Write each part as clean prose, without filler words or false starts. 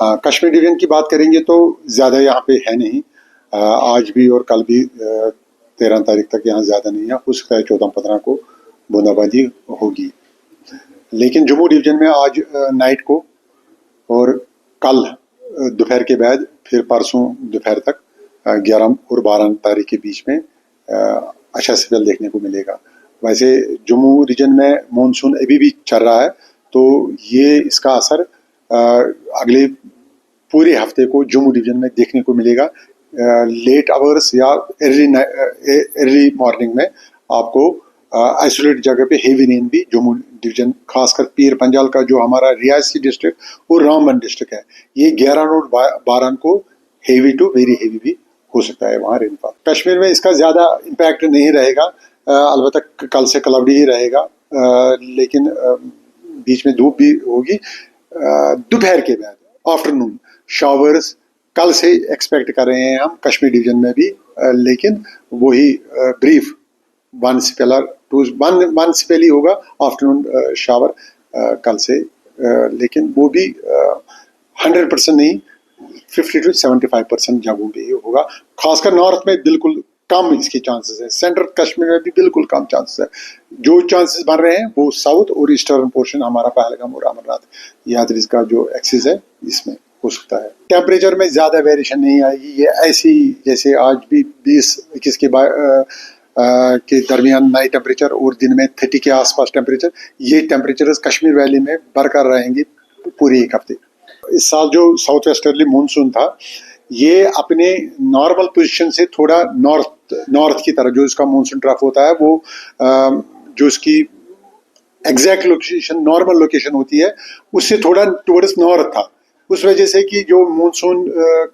हाँ, कश्मीर डिवीजन की बात करेंगे तो ज़्यादा यहाँ पे है नहीं। आज भी और कल भी 13 तारीख तक यहाँ ज़्यादा नहीं है। हो सकता है 14-15 को बूंदाबांदी होगी। लेकिन जम्मू डिवीजन में आज नाइट को और कल दोपहर के बाद फिर परसों दोपहर तक 11 और 12 तारीख के बीच में अच्छा स्पेल देखने को मिलेगा। वैसे जम्मू रीजन में मानसून अभी भी चल रहा है, तो ये इसका असर अगले पूरे हफ्ते को जम्मू डिवीजन में देखने को मिलेगा। लेट आवर्स या अर्ली मॉर्निंग में आपको आइसोलेट जगह पे हेवी रेन भी जम्मू डिवीजन, खासकर पीर पंजाल का जो हमारा रियासी डिस्ट्रिक्ट और रामबन डिस्ट्रिक्ट है, ये 11 और 12 को हेवी टू वेरी हेवी भी हो सकता है वहाँ रेनफॉल। कश्मीर में इसका ज़्यादा इम्पैक्ट नहीं रहेगा, अलबत्ता कल से क्लाउडी ही रहेगा, लेकिन बीच में धूप भी होगी। दोपहर के बाद आफ्टरनून शावर्स कल से एक्सपेक्ट कर रहे हैं हम कश्मीर डिवीजन में भी, लेकिन वही ब्रीफ वन स्पेल ही होगा आफ्टरनून शावर कल से, लेकिन वो भी 100% नहीं, 50 to 75% जगहों पे ही होगा। खासकर नॉर्थ में बिल्कुल कम इसके चांसेस है, सेंट्रल कश्मीर में भी बिल्कुल कम चांसेस है। जो चांसेस बन रहे हैं वो साउथ और ईस्टर्न पोर्शन हमारा पहलगाम और अमरनाथ यात्रियों का जो एक्सेस है इसमें हो सकता है। टेम्परेचर में ज़्यादा वेरिएशन नहीं आएगी, ये ऐसी जैसे आज भी 20-21 के दरमियान नाइट टेम्परेचर और दिन में 30 के आसपास टेम्परेचर, ये टेम्परेचर कश्मीर वैली में बरकरार रहेंगे पूरे एक हफ्ते। इस साल जो साउथ वेस्टर्ली मानसून था, ये अपने नॉर्मल पोजीशन से थोड़ा नॉर्थ की तरफ, जो इसका मानसून ट्रफ होता है वो जो इसकी एग्जैक्ट लोकेशन, नॉर्मल लोकेशन होती है, उससे थोड़ा टुवर्ड्स नॉर्थ था। उस वजह से कि जो मानसून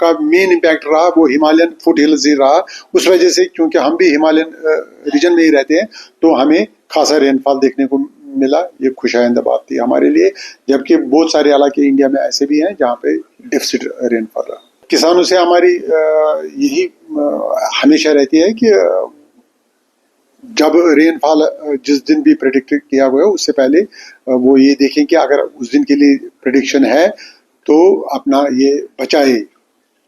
का मेन इम्पैक्ट रहा वो हिमालयन फुट हिल्स ही रहा। उस वजह से, क्योंकि हम भी हिमालयन रीजन में ही रहते हैं, तो हमें खासा रेनफॉल देखने को मिला। ये खुशाइंदा बात थी हमारे लिए, जबकि बहुत सारे इलाके इंडिया में ऐसे भी हैं जहाँ पे डेफिसिट रेनफॉल रहा। किसानों से हमारी यही हमेशा रहती है कि जब रेनफॉल जिस दिन भी प्रेडिक्ट किया गया उससे पहले वो ये देखें कि अगर उस दिन के लिए प्रेडिक्शन है तो अपना ये बचाए,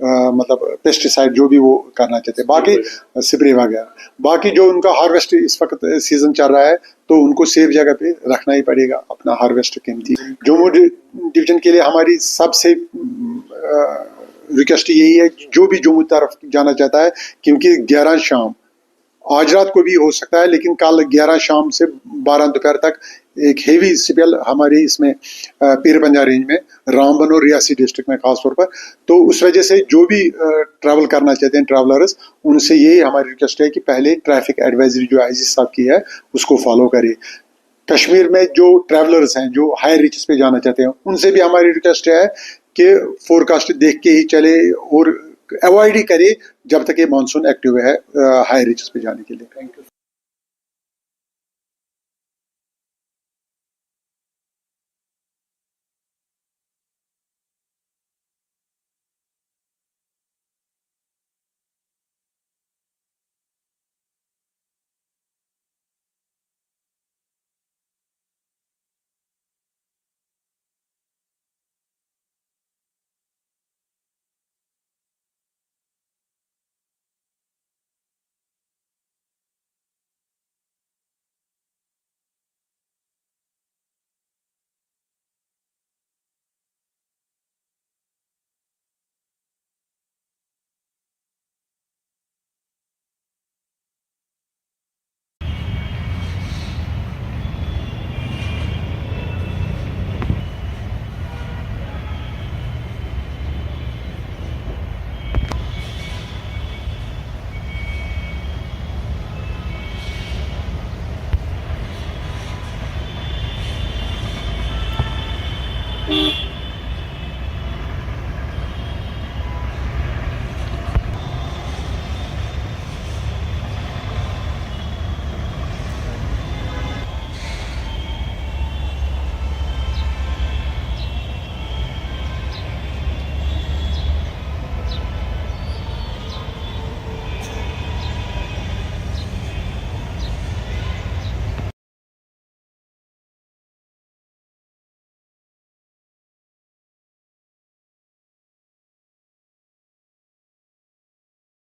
मतलब पेस्टिसाइड जो भी वो करना चाहते हैं, बाकी स्प्रे वगैरह, बाकी जो उनका हार्वेस्ट इस वक्त सीजन चल रहा है तो उनको सेफ जगह पे रखना ही पड़ेगा अपना हार्वेस्ट कीमती। जम्मू डिवीजन के लिए हमारी सबसे रिक्वेस्ट यही है, जो भी जम्मू तरफ जाना चाहता है, क्योंकि 11 शाम, आज रात को भी हो सकता है, लेकिन कल 11 शाम से 12 दोपहर तक एक हेवी स्पेल हमारे इसमें पीर पंजाल रेंज में, रामबन और रियासी डिस्ट्रिक्ट में खास तौर पर। तो उस वजह से जो भी ट्रैवल करना चाहते हैं ट्रैवलर्स, उनसे यही हमारी रिक्वेस्ट है कि पहले ट्रैफिक एडवाइजरी जो आईजी साहब की है उसको फॉलो करें। कश्मीर में जो ट्रैवलर्स हैं जो हायर रीचेस पे जाना चाहते हैं, उनसे भी हमारी रिक्वेस्ट है कि फोरकास्ट देख के ही चले और अवॉइड ही करे जब तक ये मानसून एक्टिव है हायर रीचेस पे जाने के लिए। Thank you.